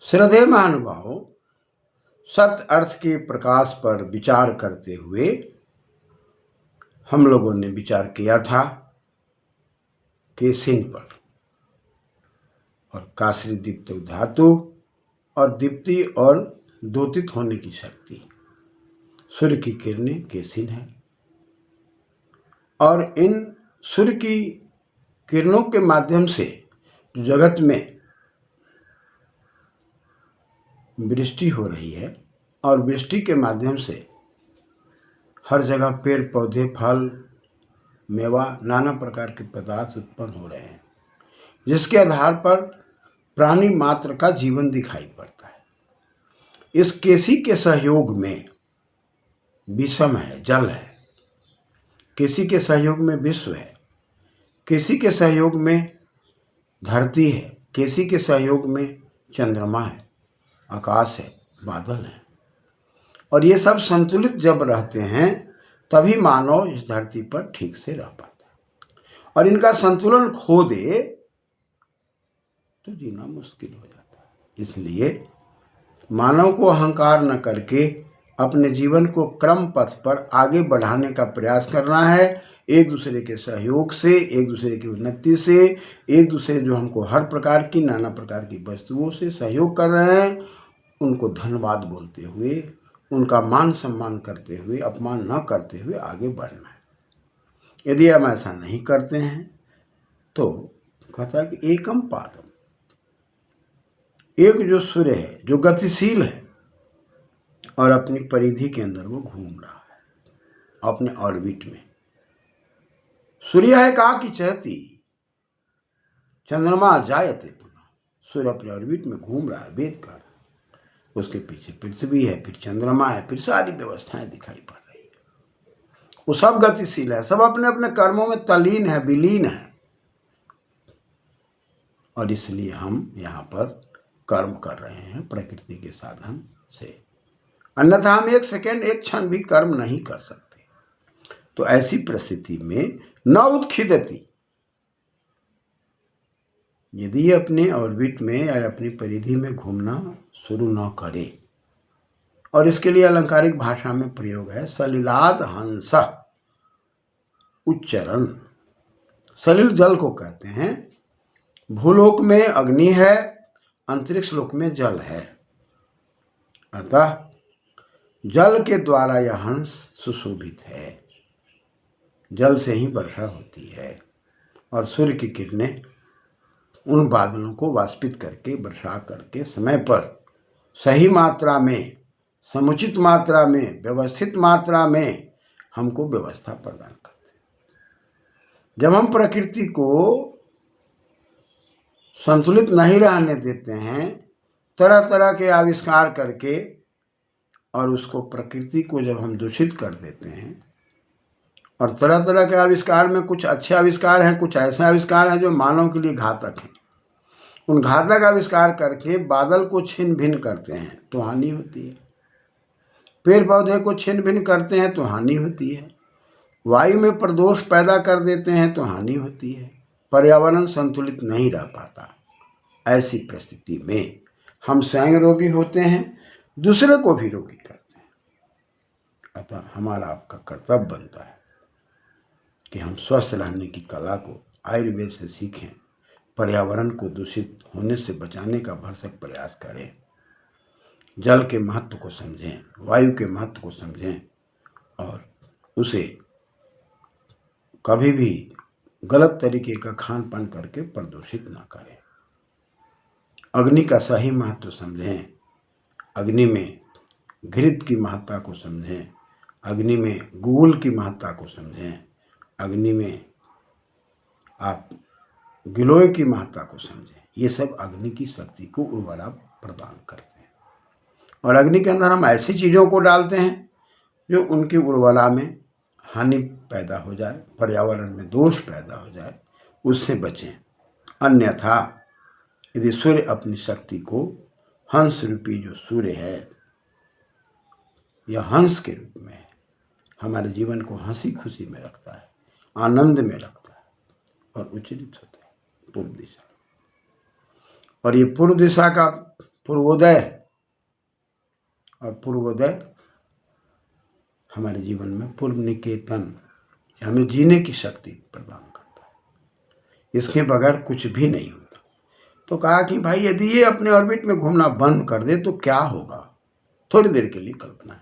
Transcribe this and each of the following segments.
श्रद्धेय महानुभावों, सत्य अर्थ के प्रकाश पर विचार करते हुए हम लोगों ने विचार किया था केसिन पर और काश्री दीप्त धातु और दीप्ति और द्योतित होने की शक्ति। सूर्य की किरणें केसिन है और इन सूर्य की किरणों के माध्यम से जगत में वृष्टि हो रही है और वृष्टि के माध्यम से हर जगह पेड़ पौधे फल मेवा नाना प्रकार के पदार्थ उत्पन्न हो रहे हैं, जिसके आधार पर प्राणी मात्र का जीवन दिखाई पड़ता है। इस केसी के सहयोग में विषम है, जल है, केसी के सहयोग में विश्व है, केसी के सहयोग में धरती है, केसी के सहयोग में चंद्रमा है, आकाश है, बादल है। और ये सब संतुलित जब रहते हैं तभी मानव इस धरती पर ठीक से रह पाता है। और इनका संतुलन खो दे तो जीना मुश्किल हो जाता है। इसलिए मानव को अहंकार न करके अपने जीवन को क्रम पथ पर आगे बढ़ाने का प्रयास करना है। एक दूसरे के सहयोग से, एक दूसरे की उन्नति से, एक दूसरे जो हमको हर प्रकार की नाना प्रकार की वस्तुओं से सहयोग कर रहे हैं उनको धन्यवाद बोलते हुए, उनका मान सम्मान करते हुए, अपमान न करते हुए आगे बढ़ना है। यदि हम ऐसा नहीं करते हैं तो कहता है कि एकम पादम, एक जो सूर्य है जो गतिशील है और अपनी परिधि के अंदर वो घूम रहा है अपने ऑर्बिट में। सूर्य है का की चहती चंद्रमा जायते पुनः, सूर्य अपने ऑर्बिट में घूम रहा है, वेद कर, उसके पीछे पृथ्वी है, फिर चंद्रमा है, फिर सारी व्यवस्थाएं दिखाई पड़ रही है। वो सब गतिशील है, सब अपने अपने कर्मों में तल्लीन है, विलीन है। और इसलिए हम यहाँ पर कर्म कर रहे हैं प्रकृति के साधन से, अन्यथा हम एक सेकेंड एक क्षण भी कर्म नहीं कर सकते। तो ऐसी परिस्थिति में न उत्खिदति, यदि अपने ऑर्बिट में या अपनी परिधि में घूमना शुरू न करे, और इसके लिए अलंकारिक भाषा में प्रयोग है सलिलाद हंस उच्चरण। सलिल जल को कहते हैं। भूलोक में अग्नि है, अंतरिक्ष लोक में जल है। अतः जल के द्वारा यह हंस सुशोभित है। जल से ही वर्षा होती है और सूर्य की किरणें उन बादलों को वाष्पित करके वर्षा करके समय पर सही मात्रा में, समुचित मात्रा में, व्यवस्थित मात्रा में हमको व्यवस्था प्रदान करते हैं। जब हम प्रकृति को संतुलित नहीं रहने देते हैं, तरह तरह के आविष्कार करके, और उसको प्रकृति को जब हम दूषित कर देते हैं, और तरह तरह के आविष्कार में कुछ अच्छे आविष्कार हैं, कुछ ऐसे आविष्कार हैं जो मानव के लिए घातक हैं, उन घातक आविष्कार करके बादल को छिन्न भिन्न करते हैं तो हानि होती है, पेड़ पौधे को छिन्न भिन्न करते हैं तो हानि होती है, वायु में प्रदोष पैदा कर देते हैं तो हानि होती है, पर्यावरण संतुलित नहीं रह पाता। ऐसी परिस्थिति में हम स्वयं रोगी होते हैं, दूसरे को भी रोगी करते हैं। अतः हमारा आपका कर्तव्य बनता है कि हम स्वस्थ रहने की कला को आयुर्वेद से सीखें, पर्यावरण को दूषित होने से बचाने का भरसक प्रयास करें, जल के महत्व को समझें, वायु के महत्व को समझें और उसे कभी भी गलत तरीके का खान पान करके प्रदूषित ना करें। अग्नि का सही महत्व समझें, अग्नि में घृत की महत्ता को समझें, अग्नि में गुल की महत्ता को समझें, अग्नि में आप गिलोय की महत्ता को समझें। ये सब अग्नि की शक्ति को उर्वरा प्रदान करते हैं। और अग्नि के अंदर हम ऐसी चीज़ों को डालते हैं जो उनकी उर्वरा में हानि पैदा हो जाए, पर्यावरण में दोष पैदा हो जाए, उससे बचें। अन्यथा यदि सूर्य अपनी शक्ति को हंस रूपी जो सूर्य है, यह हंस के रूप में है, हमारे जीवन को हंसी खुशी में रखता है, आनंद में रखता है और उच्चरित होता है पूर्व दिशा। और ये पूर्व दिशा का पूर्वोदय है, और पूर्वोदय हमारे जीवन में पूर्व निकेतन हमें जीने की शक्ति प्रदान करता है। इसके बगैर कुछ भी नहीं होता। तो कहा कि भाई यदि ये अपने ऑर्बिट में घूमना बंद कर दे तो क्या होगा। थोड़ी देर के लिए कल्पना है,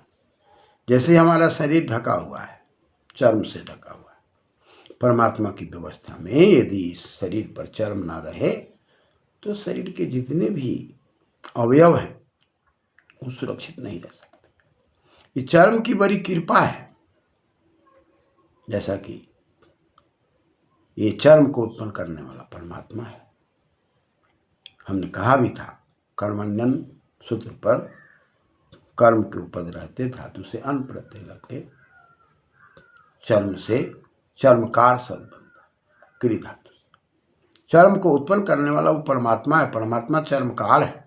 जैसे हमारा शरीर ढका हुआ है, चर्म से ढका हुआ है, परमात्मा की व्यवस्था में यदि इस शरीर पर चर्म ना रहे तो शरीर के जितने भी अवयव हैं वो सुरक्षित नहीं रह सकते। ये चर्म की बड़ी कृपा है, जैसा कि ये चर्म को उत्पन्न करने वाला परमात्मा है। हमने कहा भी था कर्मण्यन सूत्र पर, कर्म के उपद रहते धातु से अन प्रत्यय लगते चर्म से चर्मकार शब्द बनता, क्री धातु। चर्म को उत्पन्न करने वाला वो परमात्मा है, परमात्मा चर्मकार है।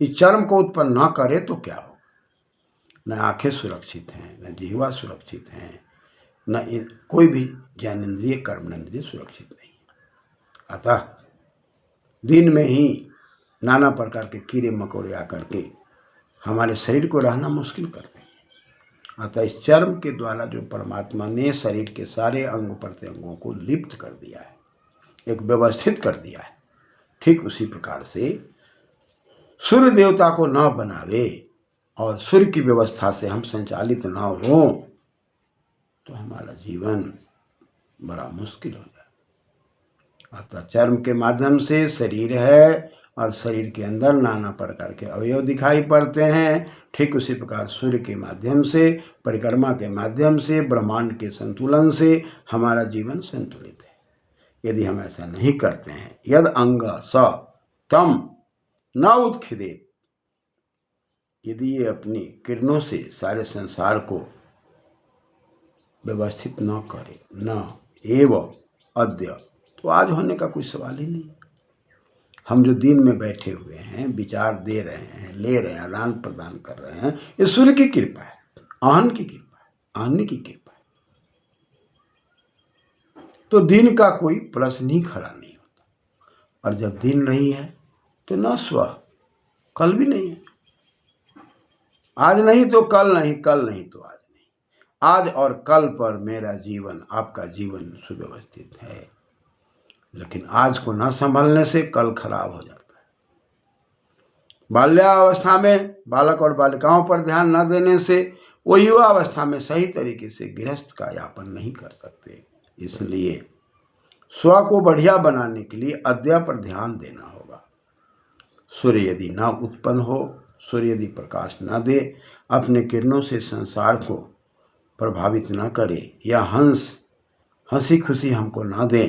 इस चर्म को उत्पन्न न करे तो क्या हो। न आंखें सुरक्षित हैं, न जिह्वा सुरक्षित हैं, न कोई भी ज्ञानेन्द्रिय कर्मेंद्रिय सुरक्षित नहीं। अतः दिन में ही नाना प्रकार के कीड़े मकोड़े आकर के हमारे शरीर को रहना मुश्किल कर देंगे। अतः इस चर्म के द्वारा जो परमात्मा ने शरीर के सारे अंग प्रत्यंगों को लिप्त कर दिया है, एक व्यवस्थित कर दिया है, ठीक उसी प्रकार से सूर्य देवता को न बनावे और सूर्य की व्यवस्था से हम संचालित न हो तो हमारा जीवन बड़ा मुश्किल हो जाए। अतः चर्म के माध्यम से शरीर है और शरीर के अंदर नाना प्रकार के अवयव दिखाई पड़ते हैं। ठीक उसी प्रकार सूर्य के माध्यम से, परिक्रमा के माध्यम से, ब्रह्मांड के संतुलन से हमारा जीवन संतुलित है। यदि हम ऐसा नहीं करते हैं, यद अंग स तम न उत्खिदेत, यदि ये अपनी किरणों से सारे संसार को व्यवस्थित न करे, न एव अद्य, तो आज होने का कोई सवाल ही नहीं। हम जो दिन में बैठे हुए हैं, विचार दे रहे हैं, ले रहे हैं, आदान प्रदान कर रहे हैं, ये सूर्य की कृपा है, आहन की कृपा है, आहन की कृपा है। तो दिन का कोई प्रश्न ही खड़ा नहीं होता। और जब दिन नहीं है तो न स्व, कल भी नहीं है। आज नहीं तो कल नहीं, कल नहीं तो आज नहीं। आज और कल पर मेरा जीवन, आपका जीवन सुव्यवस्थित है। लेकिन आज को न संभलने से कल खराब हो जाता है। बाल्यावस्था में बालक और बालिकाओं पर ध्यान न देने से वो युवा अवस्था में सही तरीके से गृहस्थ का यापन नहीं कर सकते। इसलिए स्व को बढ़िया बनाने के लिए अद्या पर ध्यान देना होगा। सूर्य यदि न उत्पन्न हो, सूर्य यदि प्रकाश न दे, अपने किरणों से संसार को प्रभावित न करे, या हंस हंसी खुशी हमको न दे,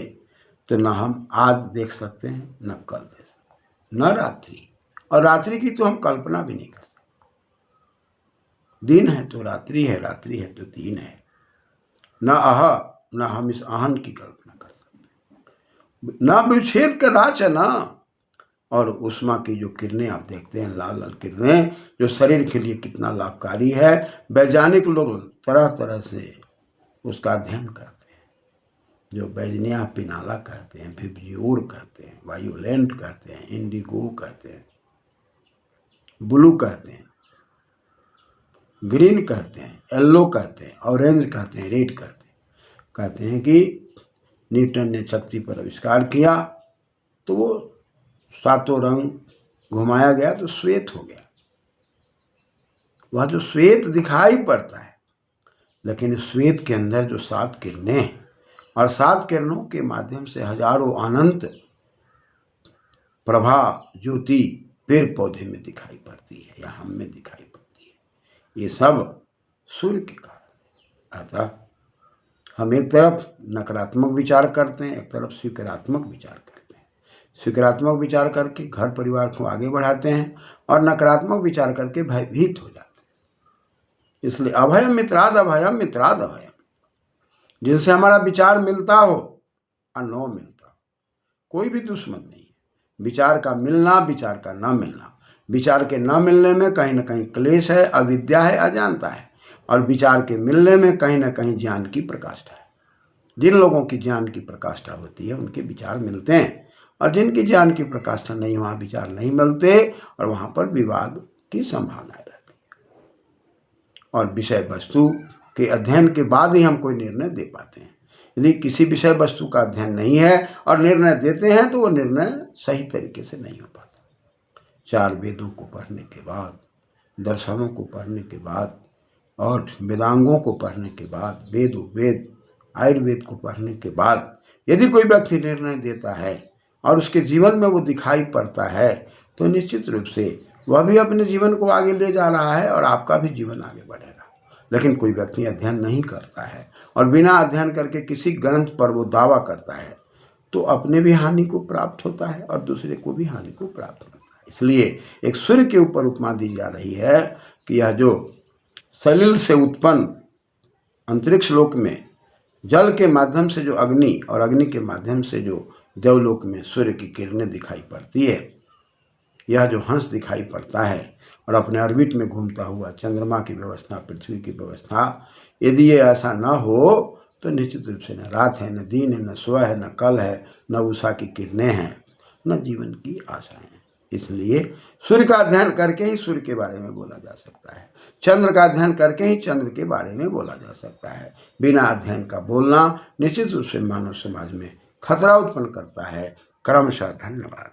तो न हम आज देख सकते हैं, न कल देख सकते हैं, न रात्रि। और रात्रि की तो हम कल्पना भी नहीं कर सकते। दिन है तो रात्रि है, रात्रि है तो दिन है। न न हम इस आहन की कल्पना कर सकते, न विच्छेद का राच है ना। और उष्मा की जो किरणें आप देखते हैं, लाल लाल किरणें, जो शरीर के लिए कितना लाभकारी है, वैज्ञानिक लोग तरह तरह से उसका अध्ययन करते हैं। जो बैजनिया पिनाला कहते हैं, विब्जियोर कहते हैं, वायोलेंट कहते हैं, इंडिगो कहते हैं, ब्लू कहते हैं, ग्रीन कहते हैं, येलो कहते हैं, ऑरेंज कहते हैं, रेड कहते हैं। कहते हैं कि न्यूटन ने शक्ति पर आविष्कार किया तो वो सातों रंग घुमाया गया तो श्वेत हो गया। वह जो श्वेत दिखाई पड़ता है, लेकिन श्वेत के अंदर जो 7 किरणें हैं, और 7 किरणों के माध्यम से हजारों अनंत प्रभा ज्योति पेड़ पौधे में दिखाई पड़ती है या हम में दिखाई पड़ती है। ये सब सूर्य के कारण। अतः हम एक तरफ नकारात्मक विचार करते हैं, एक तरफ स्वीकारात्मक विचार करते हैं। स्वीकारात्मक विचार करके घर परिवार को आगे बढ़ाते हैं और नकारात्मक विचार करके भयभीत हो जाते हैं। इसलिए अभयम मित्राद अभयम, मित्राद अभयम। जिनसे हमारा विचार मिलता हो और न मिलता हो, कोई भी दुश्मन नहीं है। विचार का मिलना, विचार का न मिलना, विचार के न मिलने में कहीं ना कहीं क्लेश है, अविद्या है, अज्ञानता है। और विचार के मिलने में कहीं ना कहीं ज्ञान की प्रकाष्ठा है। जिन लोगों की ज्ञान की प्रकाष्ठा होती है उनके विचार मिलते हैं, और जिनकी ज्ञान की प्रकाष्ठा नहीं, वहाँ विचार नहीं मिलते और वहाँ पर विवाद की संभावना रहती है। और विषय वस्तु के अध्ययन के बाद ही हम कोई निर्णय दे पाते हैं। यदि किसी विषय वस्तु का अध्ययन नहीं है और निर्णय देते हैं तो वो निर्णय सही तरीके से नहीं हो पाता। 4 वेदों को पढ़ने के बाद, दर्शनों को पढ़ने के बाद और वेदांगों को पढ़ने के बाद, वेद आयुर्वेद को पढ़ने के बाद यदि कोई व्यक्ति निर्णय देता है और उसके जीवन में वो दिखाई पड़ता है तो निश्चित रूप से वह भी अपने जीवन को आगे ले जा रहा है और आपका भी जीवन आगे बढ़ेगा। लेकिन कोई व्यक्ति अध्ययन नहीं करता है और बिना अध्ययन करके किसी ग्रंथ पर वो दावा करता है तो अपने भी हानि को प्राप्त होता है और दूसरे को भी हानि को प्राप्त होता है। इसलिए एक सूर्य के ऊपर उपमा दी जा रही है कि यह जो सलिल से उत्पन्न अंतरिक्ष लोक में जल के माध्यम से जो अग्नि और अग्नि के माध्यम से जो देवलोक में सूर्य की किरणें दिखाई पड़ती है, यह जो हंस दिखाई पड़ता है और अपने ऑर्बिट में घूमता हुआ चंद्रमा की व्यवस्था, पृथ्वी की व्यवस्था, यदि ये ऐसा न हो तो निश्चित रूप से न रात है, न दिन है, न सुबह है, न कल है, न उषा की किरणें हैं, न जीवन की आशाएं हैं। इसलिए सूर्य का अध्ययन करके ही सूर्य के बारे में बोला जा सकता है, चंद्र का अध्ययन करके ही चंद्र के बारे में बोला जा सकता है। बिना अध्ययन का बोलना निश्चित रूप से मानव समाज में खतरा उत्पन्न करता है। क्रमशः धन्यवाद।